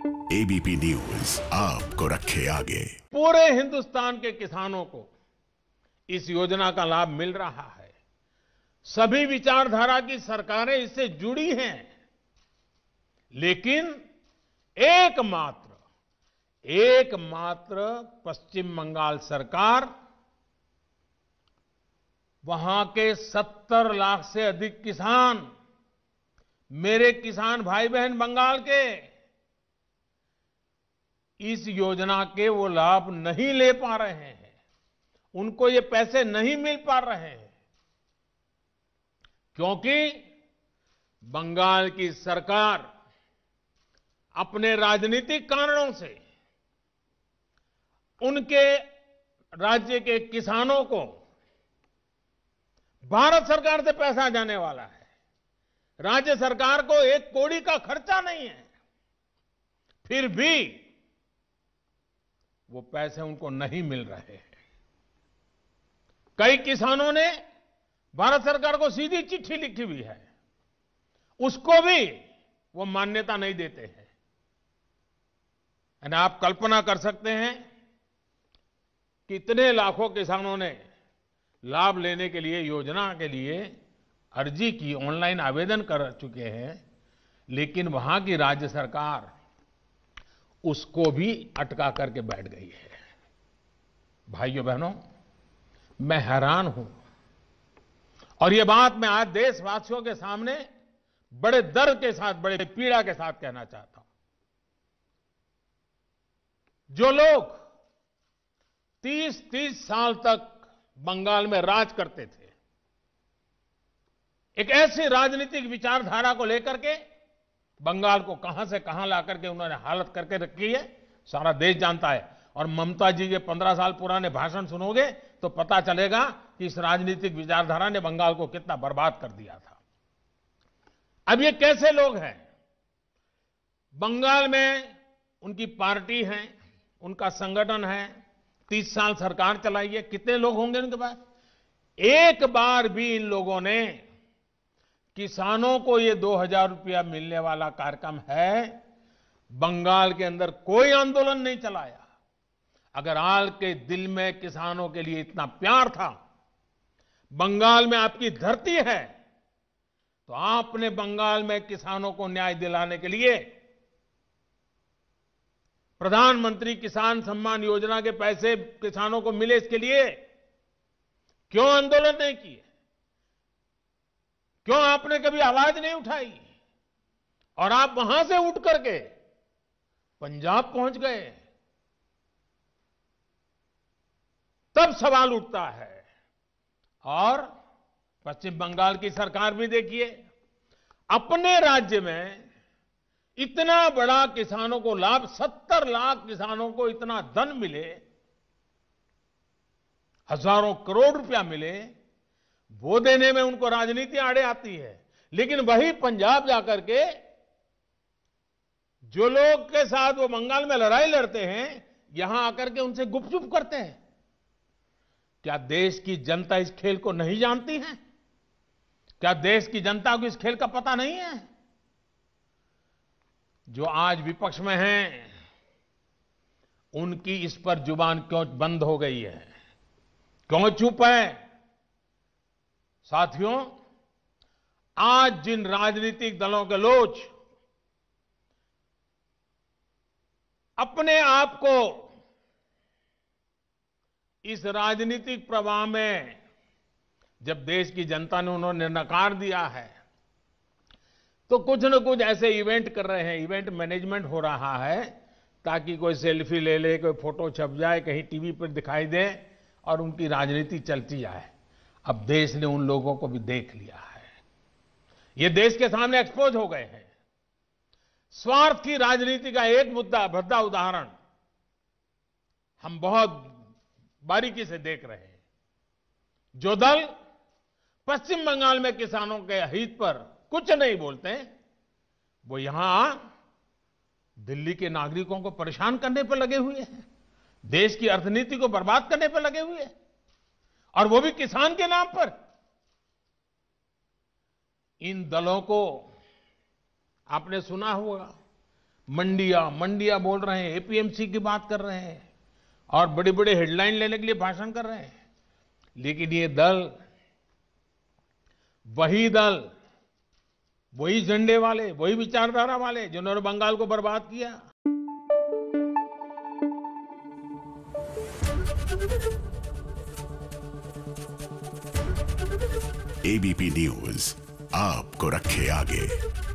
ABP news आपको रखे आगे। पूरे हिंदुस्तान के किसानों को इस योजना का लाभ मिल रहा है। सभी विचारधारा की सरकारें इससे जुड़ी हैं, लेकिन एकमात्र पश्चिम बंगाल सरकार वहां के 70 लाख से अधिक किसान, मेरे किसान भाई बहन बंगाल के, इस योजना के वो लाभ नहीं ले पा रहे हैं। उनको ये पैसे नहीं मिल पा रहे हैं क्योंकि बंगाल की सरकार अपने राजनीतिक कारणों से उनके राज्य के किसानों को भारत सरकार से पैसा जाने वाला है, राज्य सरकार को एक कौड़ी का खर्चा नहीं है, फिर भी वो पैसे उनको नहीं मिल रहे हैं। कई किसानों ने भारत सरकार को सीधी चिट्ठी लिखी हुई है, उसको भी वो मान्यता नहीं देते हैं। और आप कल्पना कर सकते हैं कितने लाखों किसानों ने लाभ लेने के लिए, योजना के लिए अर्जी की, ऑनलाइन आवेदन कर चुके हैं, लेकिन वहां की राज्य सरकार उसको भी अटका करके बैठ गई है। भाइयों बहनों, मैं हैरान हूं और ये बात मैं आज देशवासियों के सामने बड़े दर्द के साथ, बड़े पीड़ा के साथ कहना चाहता हूं। जो लोग 30-30 साल तक बंगाल में राज करते थे, एक ऐसी राजनीतिक विचारधारा को लेकर के बंगाल को कहां से कहां ला करके उन्होंने हालत करके रखी है, सारा देश जानता है। और ममता जी के 15 साल पुराने भाषण सुनोगे तो पता चलेगा कि इस राजनीतिक विचारधारा ने बंगाल को कितना बर्बाद कर दिया था। अब ये कैसे लोग हैं? बंगाल में उनकी पार्टी है, उनका संगठन है, 30 साल सरकार चलाई है, कितने लोग होंगे उनके पास? एक बार भी इन लोगों ने किसानों को ये 2000 रुपया मिलने वाला कार्यक्रम है, बंगाल के अंदर कोई आंदोलन नहीं चलाया। अगर आल के दिल में किसानों के लिए इतना प्यार था, बंगाल में आपकी धरती है, तो आपने बंगाल में किसानों को न्याय दिलाने के लिए प्रधानमंत्री किसान सम्मान योजना के पैसे किसानों को मिले, इसके लिए क्यों आंदोलन नहीं किए? क्यों आपने कभी आवाज नहीं उठाई? और आप वहां से उठ करके पंजाब पहुंच गए, तब सवाल उठता है। और पश्चिम बंगाल की सरकार भी देखिए, अपने राज्य में इतना बड़ा किसानों को लाभ, 70 लाख किसानों को इतना धन मिले, हजारों करोड़ रुपया मिले, वो देने में उनको राजनीति आड़े आती है। लेकिन वही पंजाब जाकर के जो लोग के साथ वो बंगाल में लड़ाई लड़ते हैं, यहां आकर के उनसे गुपचुप करते हैं। क्या देश की जनता इस खेल को नहीं जानती है? क्या देश की जनता को इस खेल का पता नहीं है? जो आज विपक्ष में हैं, उनकी इस पर जुबान क्यों बंद हो गई है? क्यों चुप है? साथियों, आज जिन राजनीतिक दलों के लोग अपने आप को इस राजनीतिक प्रवाह में, जब देश की जनता ने उन्होंने नकार दिया है, तो कुछ न कुछ ऐसे इवेंट कर रहे हैं, इवेंट मैनेजमेंट हो रहा है, ताकि कोई सेल्फी ले ले, कोई फोटो छप जाए, कहीं टीवी पर दिखाई दे और उनकी राजनीति चलती जाए। अब देश ने उन लोगों को भी देख लिया है, ये देश के सामने एक्सपोज हो गए हैं। स्वार्थ की राजनीति का एक भद्दा उदाहरण हम बहुत बारीकी से देख रहे हैं। जो दल पश्चिम बंगाल में किसानों के हित पर कुछ नहीं बोलते, वो यहां दिल्ली के नागरिकों को परेशान करने पर लगे हुए हैं, देश की अर्थनीति को बर्बाद करने पर लगे हुए हैं, और वो भी किसान के नाम पर। इन दलों को आपने सुना होगा, मंडिया मंडिया बोल रहे हैं, एपीएमसी की बात कर रहे हैं और बड़े बड़े हेडलाइन लेने के लिए भाषण कर रहे हैं। लेकिन ये दल, वही झंडे वाले, वही विचारधारा वाले जिन्होंने बंगाल को बर्बाद किया। एबीपी न्यूज आपको रखे आगे।